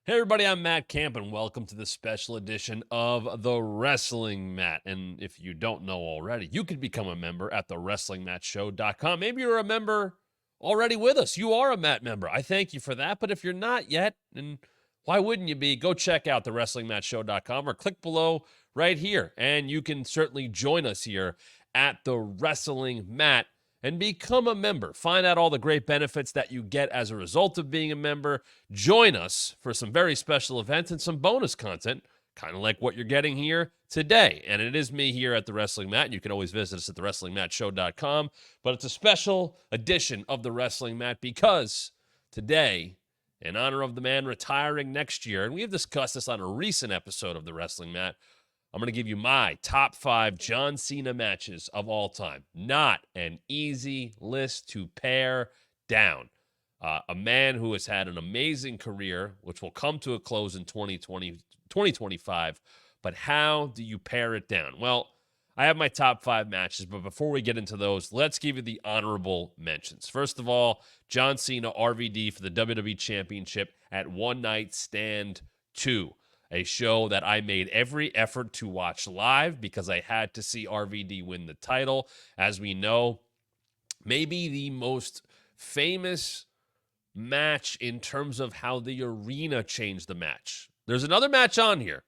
Hey everybody, I'm Matt Camp and welcome to the special edition of The Wrestling Mat. And if you don't know already, you could become a member at thewrestlingmatshow.com. Maybe you're a member already with us. You are a Matt member. I thank you for that. But if you're not yet, and why wouldn't you be? Go check out thewrestlingmatshow.com or click below right here. And you can certainly join us here at The Wrestling Mat and become a member. Find out all the great benefits that you get as a result of being a member. Join us for some very special events and some bonus content, kind of like what you're getting here today. And it is me here at the Wrestling Mat. You can always visit us at thewrestlingmatshow.com. But it's a special edition of the Wrestling Mat because today, in honor of the man retiring next year, and we have discussed this on a recent episode of the Wrestling Mat, I'm going to give you my top 5 John Cena matches of all time. Not an easy list to pare down. A man who has had an amazing career, which will come to a close in 2025. But how do you pare it down? Well, I have my top 5 matches, but before we get into those, let's give you the honorable mentions. First of all, John Cena RVD for the WWE Championship at One Night Stand 2. A show that I made every effort to watch live because I had to see RVD win the title. As we know, maybe the most famous match in terms of how the arena changed the match. There's another match on here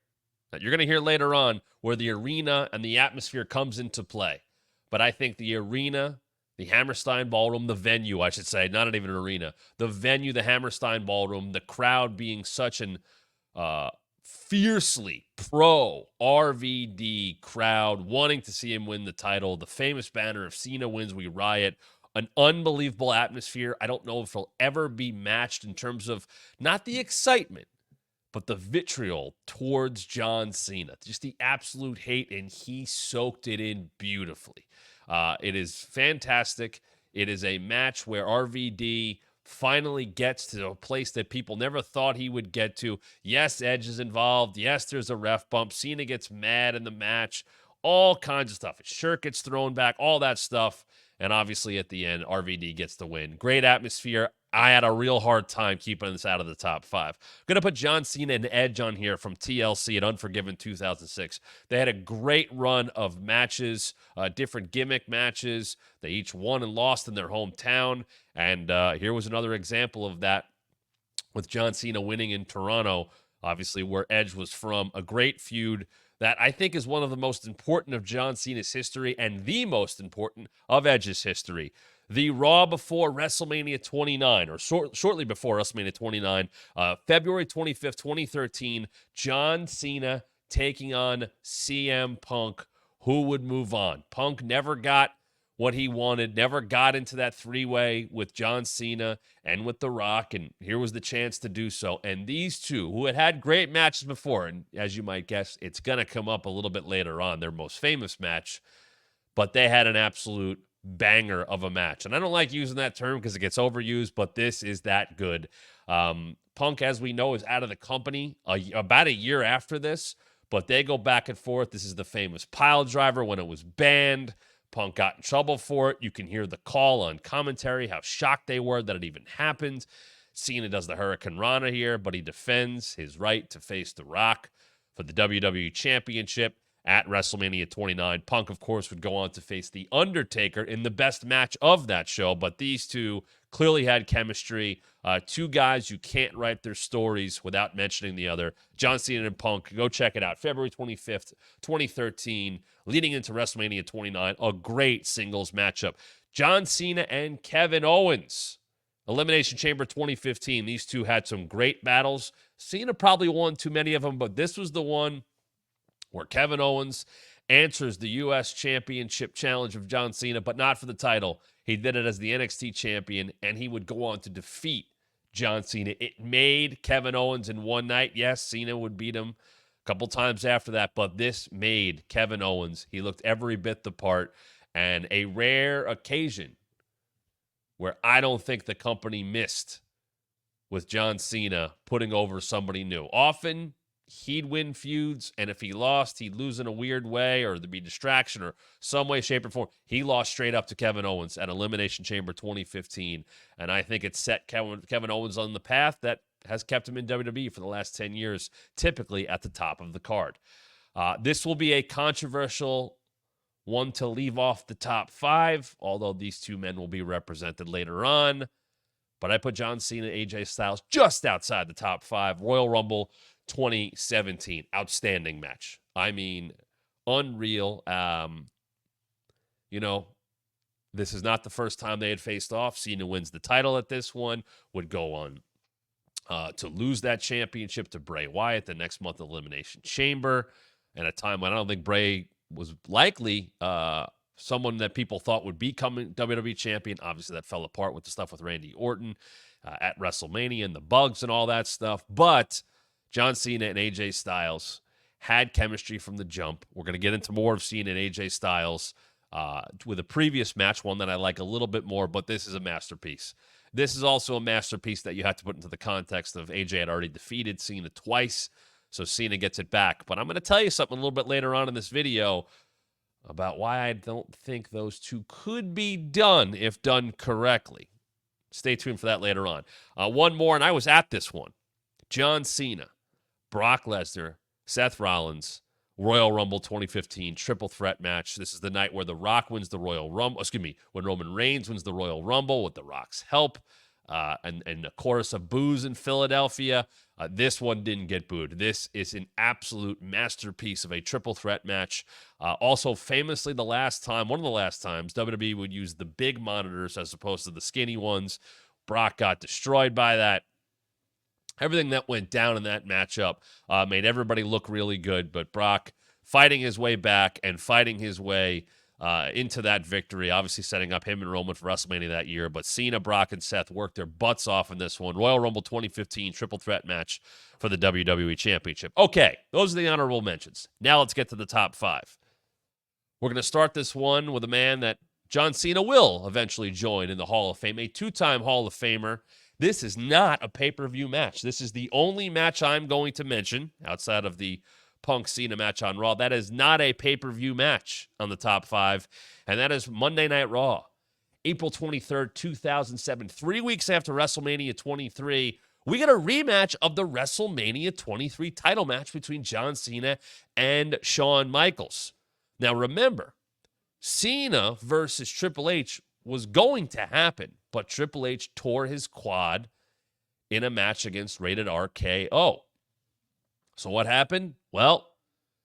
that you're going to hear later on where the arena and the atmosphere comes into play. But I think the arena, the Hammerstein Ballroom, the venue, I should say, not even an arena, the venue, the Hammerstein Ballroom, the crowd being such an fiercely pro RVD crowd wanting to see him win the title. The famous banner of Cena wins, we riot. An unbelievable atmosphere. I don't know if it'll ever be matched in terms of not the excitement, but the vitriol towards John Cena. Just the absolute hate, and he soaked it in beautifully. It is fantastic. It is a match where RVD finally gets to a place that people never thought he would get to. Yes, Edge is involved. Yes, there's a ref bump. Cena gets mad in the match. All kinds of stuff. His shirt gets thrown back, all that stuff. And obviously at the end, RVD gets the win. Great atmosphere. I had a real hard time keeping this out of the top 5. Going to put John Cena and Edge on here from TLC at Unforgiven 2006. They had a great run of matches, different gimmick matches. They each won and lost in their hometown. And here was another example of that with John Cena winning in Toronto, obviously where Edge was from. A great feud that I think is one of the most important of John Cena's history and the most important of Edge's history. The Raw before WrestleMania 29, or shortly before WrestleMania 29, February 25th, 2013, John Cena taking on CM Punk. Who would move on? Punk never got what he wanted, never got into that three-way with John Cena and with The Rock, and here was the chance to do so. And these two, who had had great matches before, and as you might guess, it's going to come up a little bit later on, their most famous match, but they had an absolute banger of a match. And I don't like using that term because it gets overused, but this is that good. Punk, as we know, is out of the company about a year after this, but they go back and forth. This is the famous pile driver when it was banned. Punk got in trouble for it. You can hear the call on commentary, how shocked they were that it even happened. Cena does the Hurricane Rana here, but he defends his right to face The Rock for the WWE Championship at WrestleMania 29. Punk, of course, would go on to face The Undertaker in the best match of that show, but these two clearly had chemistry. Two guys you can't write their stories without mentioning the other. John Cena and Punk, go check it out. February 25th, 2013, leading into WrestleMania 29, a great singles matchup. John Cena and Kevin Owens, Elimination Chamber 2015. These two had some great battles. Cena probably won too many of them, but this was the one where Kevin Owens answers the U.S. Championship challenge of John Cena, but not for the title. He did it as the NXT champion, and he would go on to defeat John Cena. It made Kevin Owens in one night. Yes, Cena would beat him a couple times after that, but this made Kevin Owens. He looked every bit the part, and a rare occasion where I don't think the company missed with John Cena putting over somebody new. Often, he'd win feuds, and if he lost, he'd lose in a weird way, or there'd be distraction or some way, shape, or form. He lost straight up to Kevin Owens at Elimination Chamber 2015, and I think it set Kevin Owens on the path that has kept him in WWE for the last 10 years, typically at the top of the card. This will be a controversial one to leave off the top 5, although these two men will be represented later on. But I put John Cena, AJ Styles just outside the top 5. Royal Rumble 2017. Outstanding match. I mean, unreal. This is not the first time they had faced off. Cena wins the title at this one, would go on to lose that championship to Bray Wyatt the next month Elimination Chamber, at a time when I don't think Bray was likely someone that people thought would become WWE champion. Obviously, that fell apart with the stuff with Randy Orton at WrestleMania and the bugs and all that stuff. But John Cena and AJ Styles had chemistry from the jump. We're going to get into more of Cena and AJ Styles with a previous match, one that I like a little bit more, but this is a masterpiece. This is also a masterpiece that you have to put into the context of AJ had already defeated Cena twice, so Cena gets it back. But I'm going to tell you something a little bit later on in this video about why I don't think those two could be done if done correctly. Stay tuned for that later on. One more, and I was at this one. John Cena, Brock Lesnar, Seth Rollins, Royal Rumble 2015 triple threat match. This is the night where The Rock wins the Royal Rumble. When Roman Reigns wins the Royal Rumble with The Rock's help, and a chorus of boos in Philadelphia. This one didn't get booed. This is an absolute masterpiece of a triple threat match. Also, famously, one of the last times, WWE would use the big monitors as opposed to the skinny ones. Brock got destroyed by that. Everything that went down in that matchup made everybody look really good, but Brock fighting his way back and fighting his way into that victory, obviously setting up him and Roman for WrestleMania that year. But Cena, Brock, and Seth worked their butts off in this one. Royal Rumble 2015 triple threat match for the WWE Championship. Okay, those are the honorable mentions. Now let's get to the top 5. We're going to start this one with a man that John Cena will eventually join in the Hall of Fame, a 2-time Hall of Famer. This is not a pay-per-view match. This is the only match I'm going to mention, outside of the Punk Cena match on Raw, that is not a pay-per-view match on the top 5, and that is Monday Night Raw. April 23rd, 2007, 3 weeks after WrestleMania 23, we get a rematch of the WrestleMania 23 title match between John Cena and Shawn Michaels. Now remember, Cena versus Triple H was going to happen, but Triple H tore his quad in a match against Rated RKO. So what happened? Well,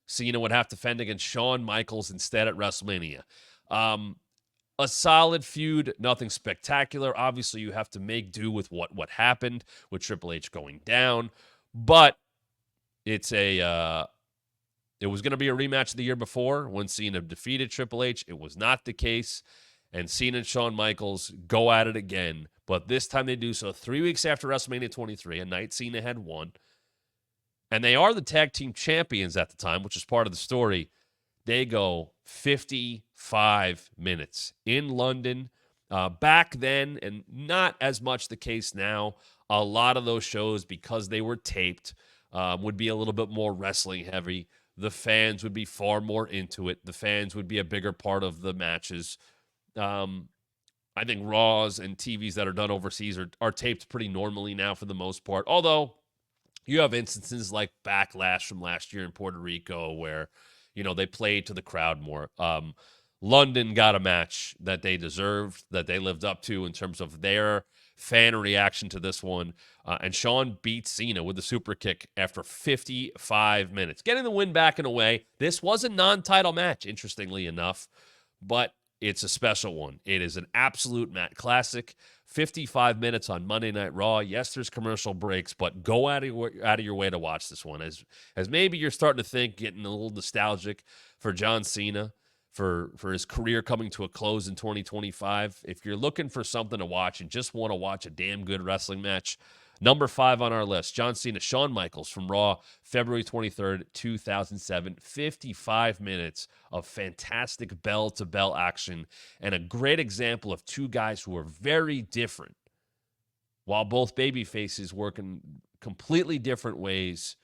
Cena would have to fend against Shawn Michaels instead at WrestleMania. A solid feud, nothing spectacular. Obviously, you have to make do with what happened with Triple H going down, but it was going to be a rematch the year before when Cena defeated Triple H. It was not the case, and Cena and Shawn Michaels go at it again, but this time they do so 3 weeks after WrestleMania 23, a night Cena had won. And they are the tag team champions at the time, which is part of the story. They go 55 minutes in London. Back then, and not as much the case now, a lot of those shows, because they were taped, would be a little bit more wrestling heavy. The fans would be far more into it. The fans would be a bigger part of the matches. I think Raws and TVs that are done overseas are taped pretty normally now for the most part, although you have instances like Backlash from last year in Puerto Rico where, they played to the crowd more. London got a match that they deserved, that they lived up to in terms of their fan reaction to this one. And Shawn beat Cena with the super kick after 55 minutes, getting the win back in a way. This was a non-title match, interestingly enough, but it's a special one. It is an absolute Matt classic. 55 minutes on Monday Night Raw. Yes, there's commercial breaks, but go out of your way to watch this one. As maybe you're starting to think, getting a little nostalgic for John Cena, for his career coming to a close in 2025. If you're looking for something to watch and just want to watch a damn good wrestling match, number 5 on our list, John Cena, Shawn Michaels from Raw, February 23rd, 2007. 55 minutes of fantastic bell-to-bell action and a great example of two guys who are very different, while both baby faces work in completely different ways,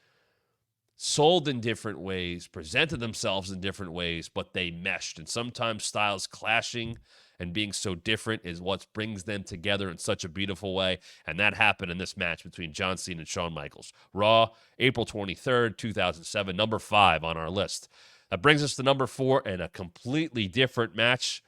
sold in different ways, presented themselves in different ways, but they meshed, and sometimes styles clashing and being so different is what brings them together in such a beautiful way. And that happened in this match between John Cena and Shawn Michaels. Raw, April 23rd, 2007, number 5 on our list. That brings us to number 4 and a completely different match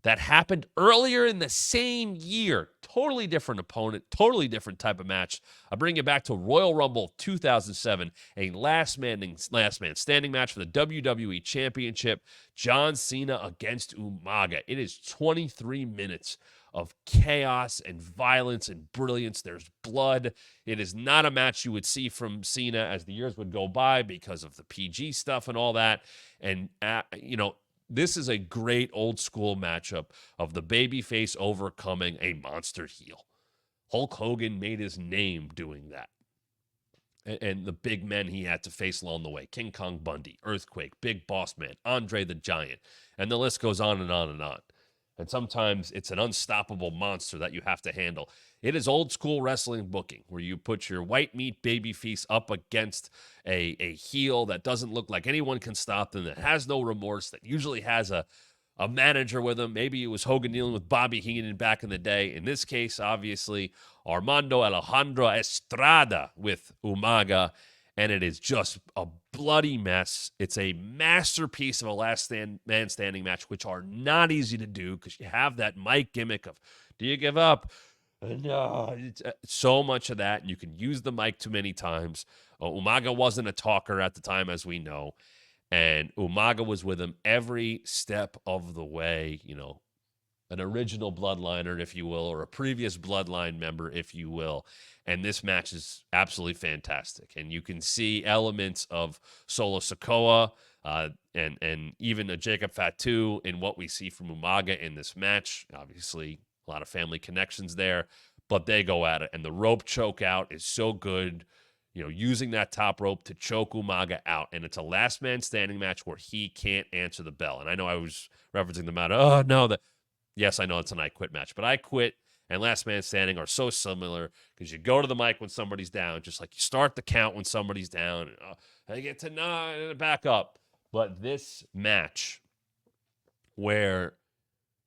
that happened earlier in the same year. Totally different opponent, totally different type of match. I bring you back to Royal Rumble 2007, a last man standing match for the WWE Championship. John Cena against Umaga. It is 23 minutes of chaos and violence and brilliance. There's blood. It is not a match you would see from Cena as the years would go by because of the PG stuff and all that. And, this is a great old school matchup of the babyface overcoming a monster heel. Hulk Hogan made his name doing that. And the big men he had to face along the way. King Kong Bundy, Earthquake, Big Boss Man, Andre the Giant. And the list goes on and on and on. And sometimes it's an unstoppable monster that you have to handle. It is old school wrestling booking where you put your white meat babyface up against a heel that doesn't look like anyone can stop them, that has no remorse, that usually has a manager with him. Maybe it was Hogan dealing with Bobby Heenan back in the day. In this case, obviously, Armando Alejandro Estrada with Umaga. And it is just a bloody mess. It's a masterpiece of a last man standing match, which are not easy to do because you have that mic gimmick of, do you give up? No, it's so much of that. And you can use the mic too many times. Umaga wasn't a talker at the time, as we know. And Umaga was with him every step of the way, an original bloodliner, if you will, or a previous bloodline member, if you will. And this match is absolutely fantastic. And you can see elements of Solo Sikoa and even a Jacob Fatu in what we see from Umaga in this match. Obviously, a lot of family connections there, but they go at it. And the rope choke out is so good, using that top rope to choke Umaga out. And it's a last man standing match where he can't answer the bell. And I know I was referencing the matter. Yes, I know it's an I Quit match, but I Quit and Last Man Standing are so similar because you go to the mic when somebody's down, just like you start the count when somebody's down. And, I get to 9 and back up. But this match where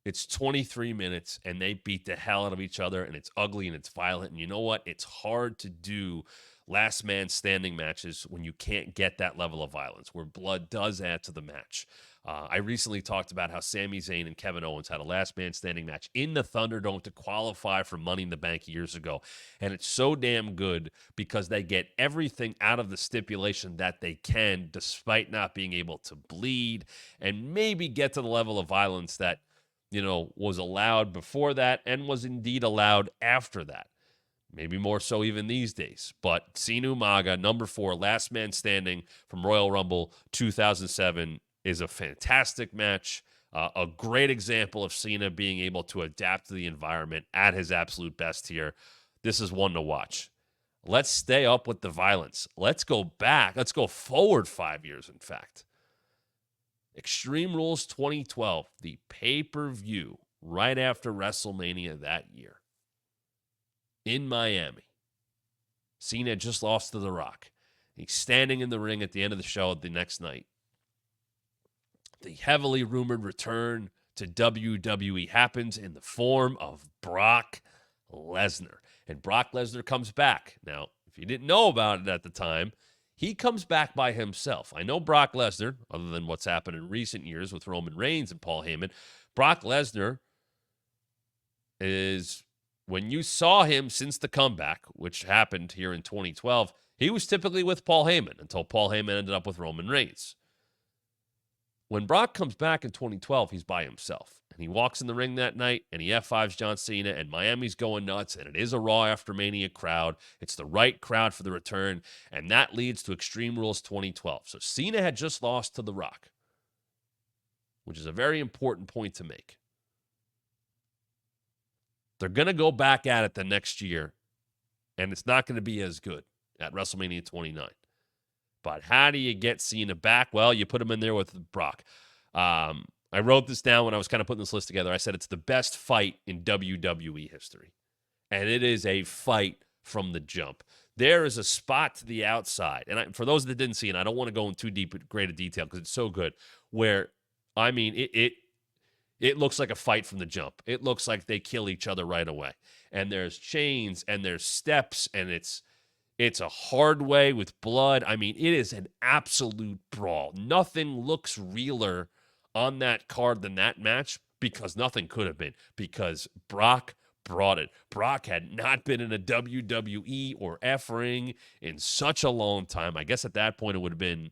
it's 23 minutes and they beat the hell out of each other and it's ugly and it's violent. And you know what? It's hard to do last man standing matches when you can't get that level of violence, where blood does add to the match. I recently talked about how Sami Zayn and Kevin Owens had a last man standing match in the Thunderdome to qualify for Money in the Bank years ago. And it's so damn good because they get everything out of the stipulation that they can, despite not being able to bleed and maybe get to the level of violence that, was allowed before that and was indeed allowed after that. Maybe more so even these days. But Cena Umaga, number 4, last man standing from Royal Rumble 2007, is a fantastic match. A great example of Cena being able to adapt to the environment at his absolute best here. This is one to watch. Let's stay up with the violence. Let's go back. Let's go forward 5 years, in fact. Extreme Rules 2012, the pay-per-view right after WrestleMania that year in Miami. Cena just lost to The Rock. He's standing in the ring at the end of the show the next night. The heavily rumored return to WWE happens in the form of Brock Lesnar. And Brock Lesnar comes back. Now, if you didn't know about it at the time, he comes back by himself. I know Brock Lesnar, other than what's happened in recent years with Roman Reigns and Paul Heyman, Brock Lesnar is, when you saw him since the comeback, which happened here in 2012, he was typically with Paul Heyman until Paul Heyman ended up with Roman Reigns. When Brock comes back in 2012, he's by himself. And he walks in the ring that night, and he F5s John Cena, and Miami's going nuts, and it is a Raw After Mania crowd. It's the right crowd for the return, and that leads to Extreme Rules 2012. So Cena had just lost to The Rock, which is a very important point to make. They're going to go back at it the next year, and it's not going to be as good at WrestleMania 29. But how do you get Cena back? Well, you put him in there with Brock. I wrote this down when I was kind of putting this list together. I said it's the best fight in WWE history. And it is a fight from the jump. There is a spot to the outside. And for those that didn't see it, I don't want to go in too deep, great detail because it's so good, where, I mean, It looks like a fight from the jump. It looks like they kill each other right away. And there's chains and there's steps, and it's a hard way with blood. I mean, it is an absolute brawl. Nothing looks realer on that card than that match, because nothing could have been, because Brock brought it. Brock had not been in a WWE or F ring in such a long time. I guess at that point it would have been,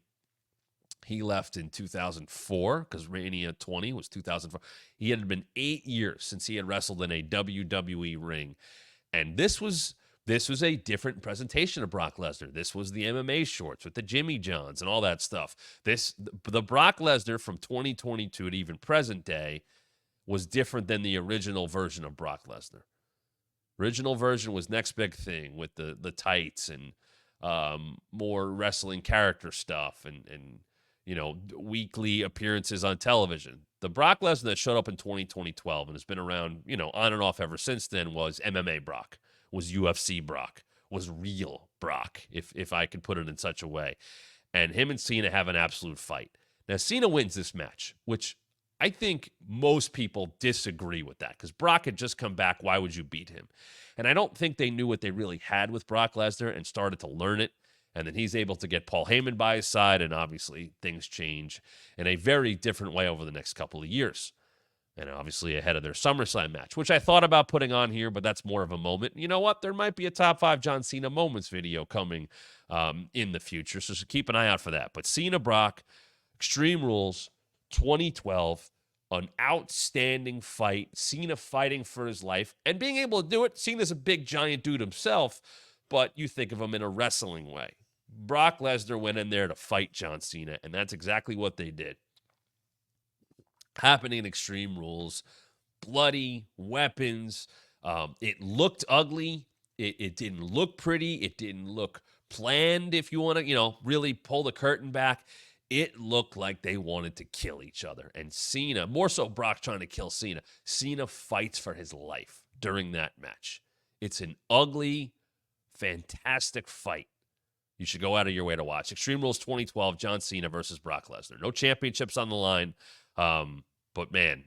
he left in 2004, because Mania 20 was 2004. He had been 8 years since he had wrestled in a WWE ring. And this was a different presentation of Brock Lesnar. This was the MMA shorts with the Jimmy Johns and all that stuff. The Brock Lesnar from 2022 to even present day was different than the original version of Brock Lesnar. Original version was next big thing with the tights and more wrestling character stuff and weekly appearances on television. The Brock Lesnar that showed up in 2012 and has been around, on and off ever since then, was MMA Brock, was UFC Brock, was real Brock, if I could put it in such a way. And him and Cena have an absolute fight. Now, Cena wins this match, which I think most people disagree with that, because Brock had just come back. Why would you beat him? And I don't think they knew what they really had with Brock Lesnar and started to learn it. And then he's able to get Paul Heyman by his side, and obviously things change in a very different way over the next couple of years. And obviously ahead of their SummerSlam match, which I thought about putting on here, but that's more of a moment. You know what? There might be a top 5 John Cena moments video coming in the future, so keep an eye out for that. But Cena Brock, Extreme Rules, 2012, an outstanding fight. Cena fighting for his life and being able to do it. Cena's a big, giant dude himself, but you think of him in a wrestling way. Brock Lesnar went in there to fight John Cena, and that's exactly what they did. Happening in Extreme Rules, bloody, weapons. It looked ugly. It didn't look pretty. It didn't look planned, if you want to, really pull the curtain back. It looked like they wanted to kill each other. And Cena, more so Brock trying to kill Cena, Cena fights for his life during that match. It's an ugly, fantastic fight. You should go out of your way to watch. Extreme Rules 2012, John Cena versus Brock Lesnar. No championships on the line. But man,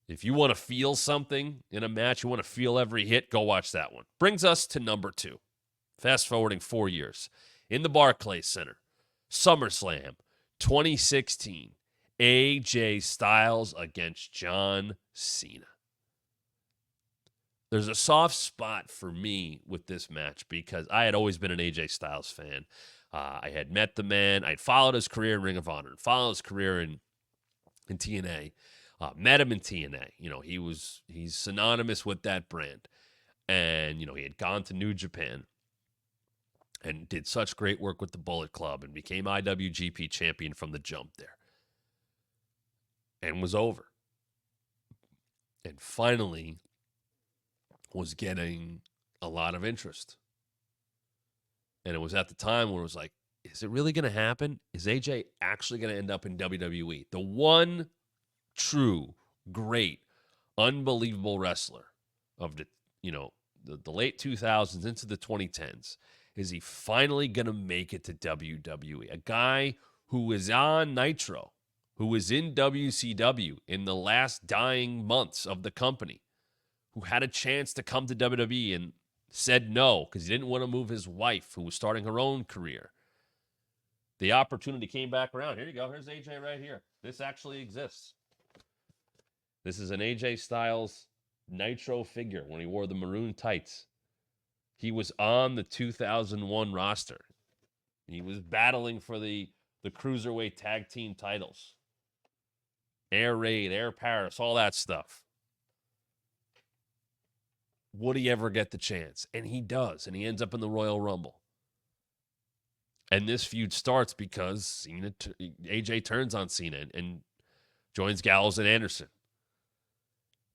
if you want to feel something in a match, you want to feel every hit, go watch that one. Brings us to number 2. Fast forwarding 4 years. In the Barclays Center, SummerSlam 2016, AJ Styles against John Cena. There's a soft spot for me with this match because I had always been an AJ Styles fan. I had met the man. I'd followed his career in Ring of Honor and followed his career in TNA. Met him in TNA. He's synonymous with that brand. And, he had gone to New Japan and did such great work with the Bullet Club and became IWGP champion from the jump there. And was over. And finally was getting a lot of interest. And it was at the time where it was like, is it really going to happen? Is AJ actually going to end up in WWE? The one true, great, unbelievable wrestler of the late 2000s into the 2010s. Is he finally going to make it to WWE? A guy who was on Nitro, who was in WCW in the last dying months of the company, who had a chance to come to WWE and said no because he didn't want to move his wife, who was starting her own career. The opportunity came back around. Here you go. Here's AJ right here. This actually exists. This is an AJ Styles Nitro figure when he wore the maroon tights. He was on the 2001 roster. He was battling for the Cruiserweight Tag Team titles. Air Raid, Air Paris, all that stuff. Would he ever get the chance? And he does, and he ends up in the Royal Rumble. And this feud starts because AJ turns on Cena and joins Gallows and Anderson.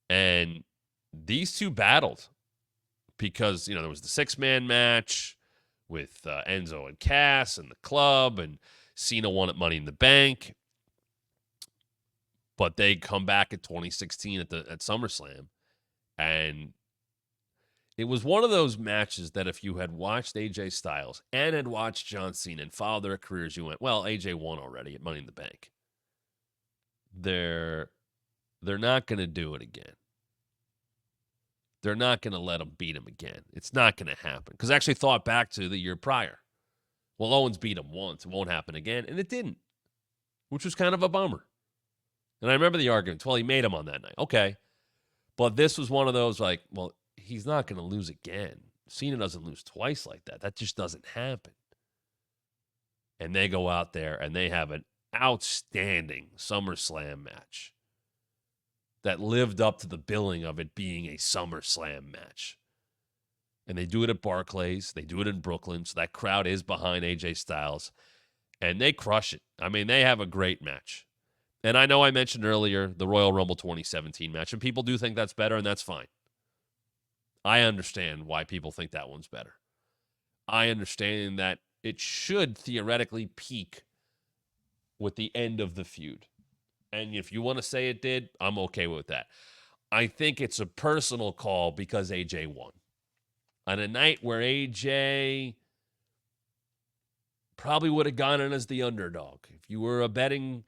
And these two battled because, there was the 6-man match with Enzo and Cass and the club, and Cena won at Money in the Bank. But they come back at 2016 at SummerSlam, and it was one of those matches that if you had watched AJ Styles and had watched John Cena and followed their careers, you went, well, AJ won already at Money in the Bank. They're not going to do it again. They're not going to let him beat him again. It's not going to happen. Because I actually thought back to the year prior. Well, Owens beat him once. It won't happen again. And it didn't, which was kind of a bummer. And I remember the argument. Well, he made him on that night. Okay. But this was one of those like, well, he's not going to lose again. Cena doesn't lose twice like that. That just doesn't happen. And they go out there and they have an outstanding SummerSlam match that lived up to the billing of it being a SummerSlam match. And they do it at Barclays. They do it in Brooklyn. So that crowd is behind AJ Styles. And they crush it. I mean, they have a great match. And I know I mentioned earlier the Royal Rumble 2017 match. And people do think that's better, and that's fine. I understand why people think that one's better. I understand that it should theoretically peak with the end of the feud. And if you want to say it did, I'm okay with that. I think it's a personal call because AJ won. On a night where AJ probably would have gone in as the underdog. If you were a betting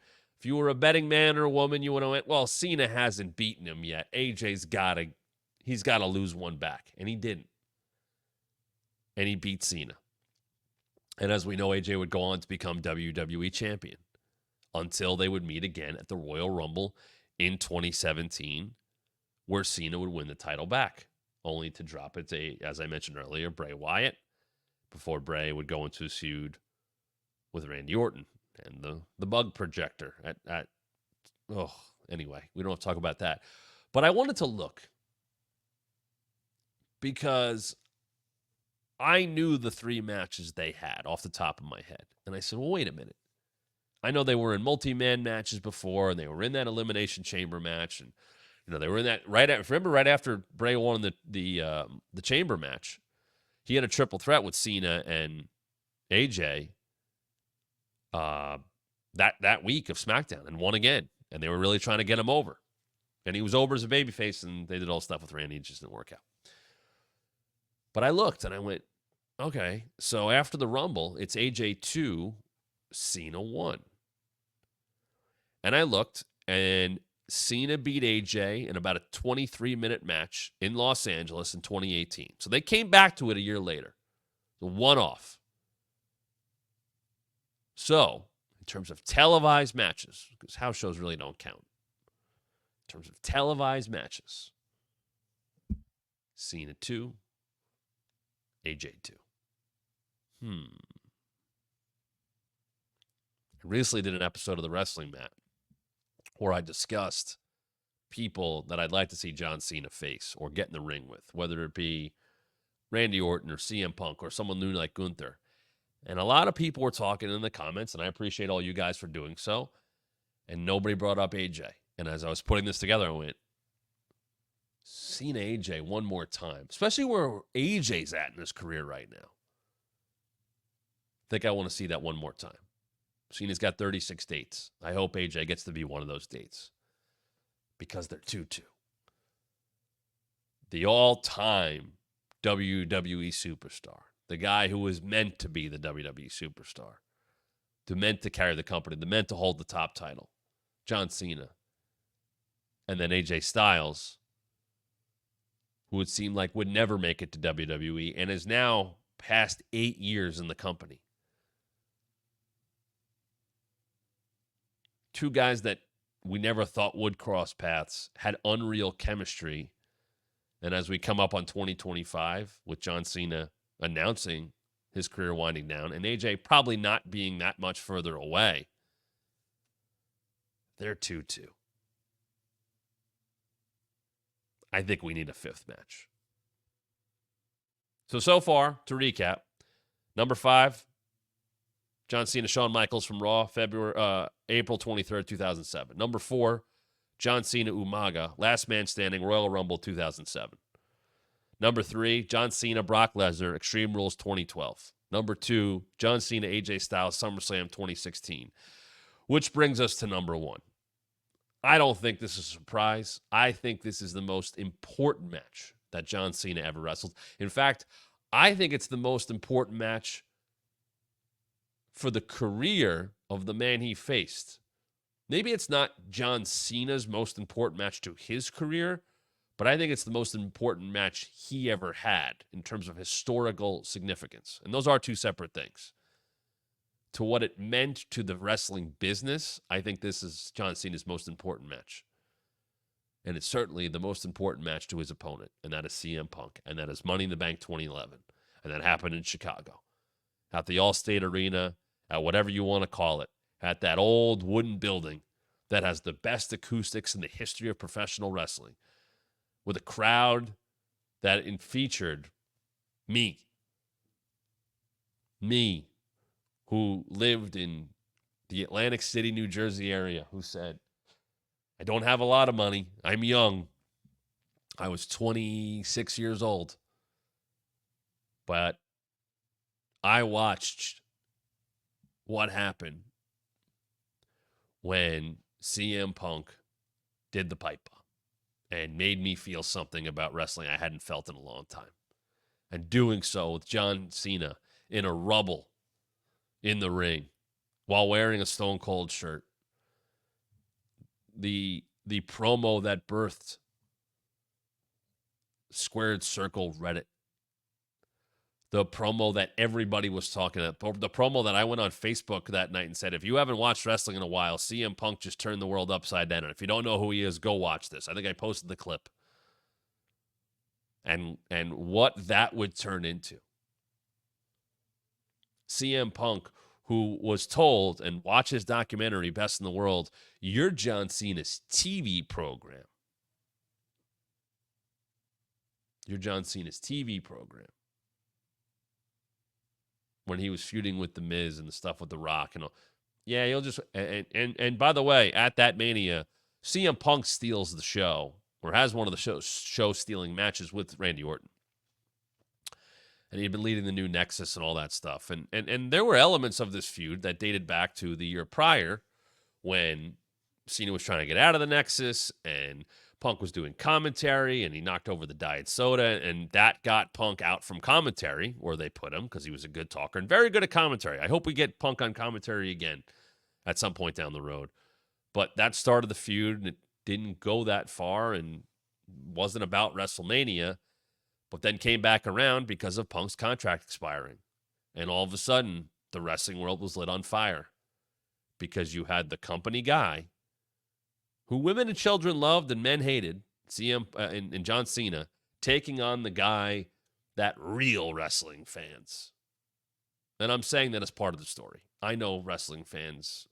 man or woman, you would have went, well, Cena hasn't beaten him yet. AJ's got to lose one back. And he didn't. And he beat Cena. And as we know, AJ would go on to become WWE champion until they would meet again at the Royal Rumble in 2017, where Cena would win the title back, only to drop it to, as I mentioned earlier, Bray Wyatt, before Bray would go into a feud with Randy Orton and the bug projector anyway, we don't have to talk about that. But I wanted to look because I knew the three matches they had off the top of my head. And I said, well, wait a minute. I know they were in multi-man matches before, and they were in that Elimination Chamber match. And, they were in that right after Bray won the Chamber match, he had a triple threat with Cena and AJ that week of SmackDown and won again. And they were really trying to get him over. And he was over as a babyface, and they did all stuff with Randy. It just didn't work out. But I looked, and I went, okay, so after the Rumble, it's AJ 2, Cena 1. And I looked, and Cena beat AJ in about a 23-minute match in Los Angeles in 2018. So they came back to it a year later. The one-off. So, in terms of televised matches, because house shows really don't count. In terms of televised matches, Cena 2, AJ 2. I recently did an episode of The Wrestling Mat where I discussed people that I'd like to see John Cena face or get in the ring with, whether it be Randy Orton or CM Punk or someone new like Gunther. And a lot of people were talking in the comments, and I appreciate all you guys for doing so, and nobody brought up AJ. And as I was putting this together, I went, Cena AJ one more time, especially where AJ's at in his career right now. I think I want to see that one more time. Cena's got 36 dates. I hope AJ gets to be one of those dates because they're 2-2. The all-time WWE superstar, the guy who was meant to be the WWE superstar, meant to carry the company, meant to hold the top title, John Cena. And then AJ Styles, who it seemed like would never make it to WWE and is now past 8 years in the company. Two guys that we never thought would cross paths, had unreal chemistry. And as we come up on 2025 with John Cena announcing his career winding down and AJ probably not being that much further away, they're 2-2. I think we need a fifth match. So far, to recap, number 5, John Cena, Shawn Michaels from Raw, April 23rd, 2007. Number 4, John Cena, Umaga, Last Man Standing, Royal Rumble 2007. Number 3, John Cena, Brock Lesnar, Extreme Rules 2012. Number 2, John Cena, AJ Styles, SummerSlam 2016. Which brings us to number 1. I don't think this is a surprise. I think this is the most important match that John Cena ever wrestled. In fact, I think it's the most important match for the career of the man he faced. Maybe it's not John Cena's most important match to his career, but I think it's the most important match he ever had in terms of historical significance. And those are two separate things. To what it meant to the wrestling business, I think this is John Cena's most important match. And it's certainly the most important match to his opponent, and that is CM Punk, and that is Money in the Bank 2011. And that happened in Chicago at the Allstate Arena, at whatever you want to call it, at that old wooden building that has the best acoustics in the history of professional wrestling, with a crowd that featured me, who lived in the Atlantic City, New Jersey area, who said, I don't have a lot of money. I'm young. I was 26 years old. But I watched what happened when CM Punk did the pipe bomb and made me feel something about wrestling I hadn't felt in a long time. And doing so with John Cena in a rubble in the ring while wearing a Stone Cold shirt. The promo that birthed Squared Circle Reddit. The promo that everybody was talking about. The promo that I went on Facebook that night and said, if you haven't watched wrestling in a while, CM Punk just turned the world upside down. And if you don't know who he is, go watch this. I think I posted the clip. And what that would turn into. CM Punk, who was told, and watch his documentary, Best in the World, you're John Cena's TV program. You're John Cena's TV program. When he was feuding with The Miz and the stuff with The Rock and all. Yeah, he'll just, and by the way, at that Mania, CM Punk steals the show, or has one of the show-stealing matches with Randy Orton. And he'd been leading the new Nexus and all that stuff. And there were elements of this feud that dated back to the year prior when Cena was trying to get out of the Nexus and Punk was doing commentary and he knocked over the diet soda, and that got Punk out from commentary where they put him because he was a good talker and very good at commentary. I hope we get Punk on commentary again at some point down the road. But that started the feud, and it didn't go that far and wasn't about WrestleMania, but then came back around because of Punk's contract expiring. And all of a sudden, the wrestling world was lit on fire because you had the company guy who women and children loved and men hated, CM and John Cena, taking on the guy that real wrestling fans. And I'm saying that as part of the story. I know wrestling fans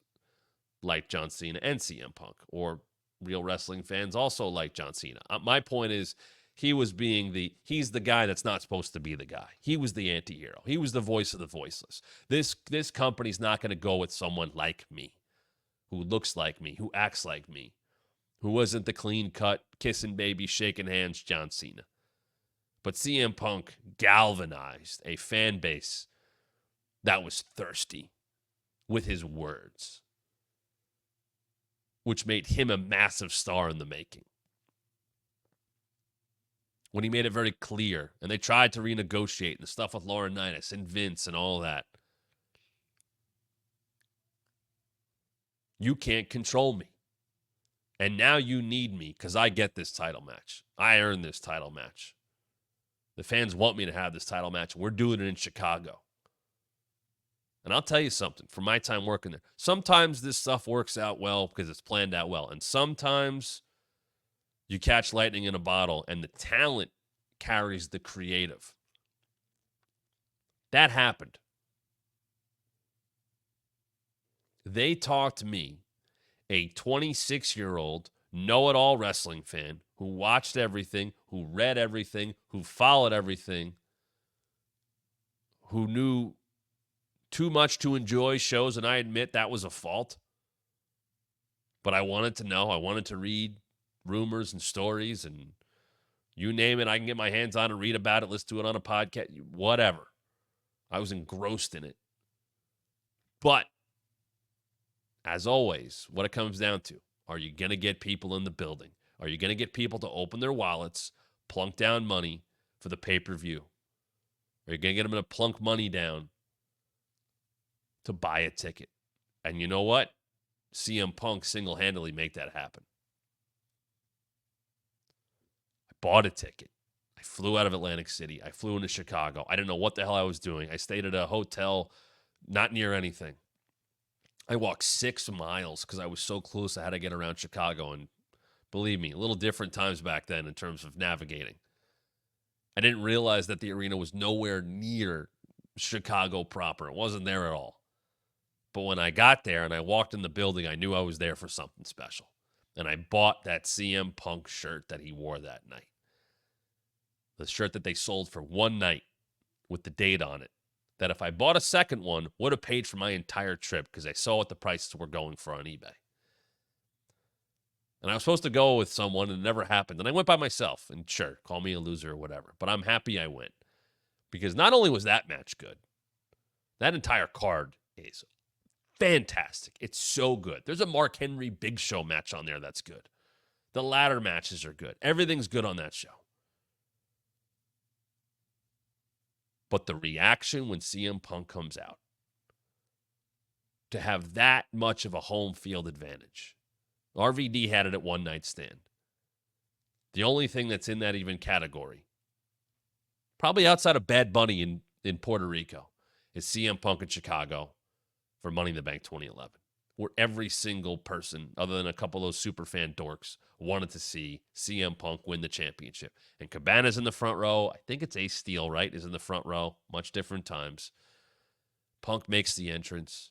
like John Cena and CM Punk, or real wrestling fans also like John Cena. My point is, he's the guy that's not supposed to be the guy. He was the anti-hero. He was the voice of the voiceless. This company's not going to go with someone like me, who looks like me, who acts like me, who wasn't the clean-cut, kissing baby, shaking hands John Cena. But CM Punk galvanized a fan base that was thirsty with his words, which made him a massive star in the making. When he made it very clear, and they tried to renegotiate, and the stuff with Laurinaitis and Vince and all that. You can't control me. And now you need me because I get this title match. I earned this title match. The fans want me to have this title match. We're doing it in Chicago. And I'll tell you something, from my time working there, sometimes this stuff works out well because it's planned out well. And sometimes you catch lightning in a bottle and the talent carries the creative. That happened. They talked me, a 26-year-old, know-it-all wrestling fan who watched everything, who read everything, who followed everything, who knew too much to enjoy shows, and I admit that was a fault. But I wanted to know. I wanted to read rumors and stories, and you name it, I can get my hands on and read about it, listen to it on a podcast, whatever. I was engrossed in it. But as always, what it comes down to, are you going to get people in the building? Are you going to get people to open their wallets, plunk down money for the pay-per-view? Are you going to get them to plunk money down to buy a ticket? And you know what? CM Punk single-handedly make that happen. I bought a ticket. I flew out of Atlantic City. I flew into Chicago. I didn't know what the hell I was doing. I stayed at a hotel not near anything. I walked 6 miles because I was so close. I had to get around Chicago. And believe me, a little different times back then in terms of navigating. I didn't realize that the arena was nowhere near Chicago proper. It wasn't there at all. But when I got there and I walked in the building, I knew I was there for something special. And I bought that CM Punk shirt that he wore that night. The shirt that they sold for one night with the date on it. That if I bought a second one, would have paid for my entire trip because I saw what the prices were going for on eBay. And I was supposed to go with someone and it never happened. And I went by myself. And sure, call me a loser or whatever. But I'm happy I went. Because not only was that match good, that entire card is fantastic. It's so good. There's a Mark Henry Big Show match on there that's good. The ladder matches are good. Everything's good on that show. But the reaction when CM Punk comes out, to have that much of a home field advantage. RVD had it at one night stand. The only thing that's in that even category, probably outside of Bad Bunny in Puerto Rico, is CM Punk in Chicago for Money in the Bank 2011, where every single person, other than a couple of those super fan dorks, wanted to see CM Punk win the championship. And Cabana's in the front row. I think it's Ace Steel, right, is in the front row. Much different times. Punk makes the entrance.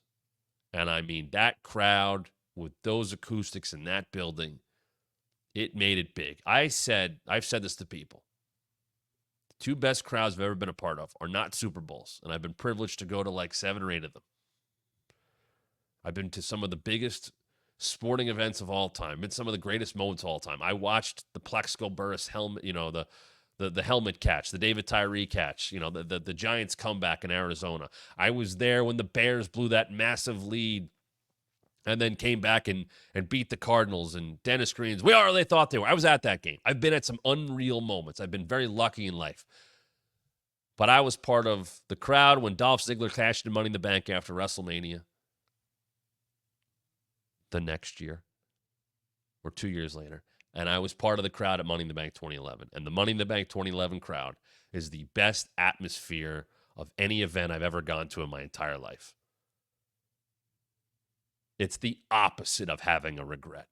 And I mean, that crowd with those acoustics in that building, it made it big. I've said this to people. The 2 best crowds I've ever been a part of are not Super Bowls. And I've been privileged to go to like 7 or 8 of them. I've been to some of the biggest sporting events of all time. Been some of the greatest moments of all time. I watched the Plexico Burris helmet, the helmet catch, the David Tyree catch, the Giants comeback in Arizona. I was there when the Bears blew that massive lead and then came back and beat the Cardinals, and Dennis Green's, we are they thought they were. I was at that game. I've been at some unreal moments. I've been very lucky in life. But I was part of the crowd when Dolph Ziggler cashed in Money in the Bank after WrestleMania. The next year or 2 years later. And I was part of the crowd at Money in the Bank 2011. And the Money in the Bank 2011 crowd is the best atmosphere of any event I've ever gone to in my entire life. It's the opposite of having a regret.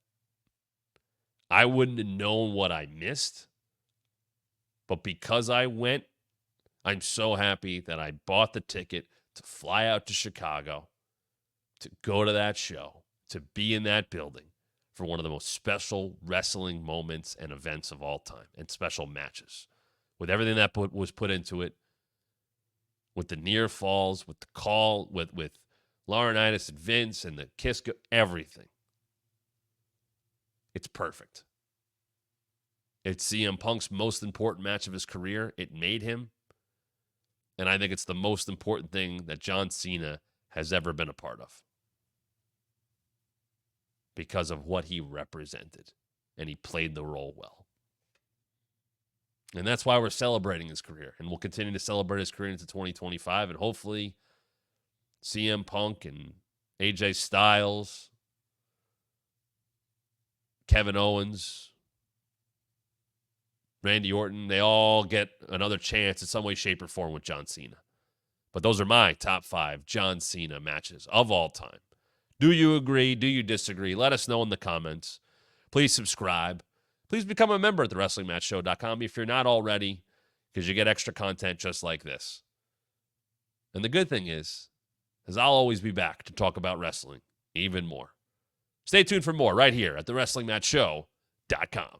I wouldn't have known what I missed. But because I went, I'm so happy that I bought the ticket to fly out to Chicago, to go to that show, to be in that building for one of the most special wrestling moments and events of all time, and special matches. With everything that was put into it, with the near falls, with the call, with Laurinaitis and Vince and the kiss, everything. It's perfect. It's CM Punk's most important match of his career. It made him. And I think it's the most important thing that John Cena has ever been a part of. Because of what he represented. And he played the role well. And that's why we're celebrating his career. And we'll continue to celebrate his career into 2025. And hopefully CM Punk and AJ Styles, Kevin Owens, Randy Orton, they all get another chance in some way, shape, or form with John Cena. But those are my top 5 John Cena matches of all time. Do you agree? Do you disagree? Let us know in the comments. Please subscribe. Please become a member at thewrestlingmatchshow.com if you're not already, because you get extra content just like this. And the good thing is I'll always be back to talk about wrestling even more. Stay tuned for more right here at thewrestlingmatchshow.com.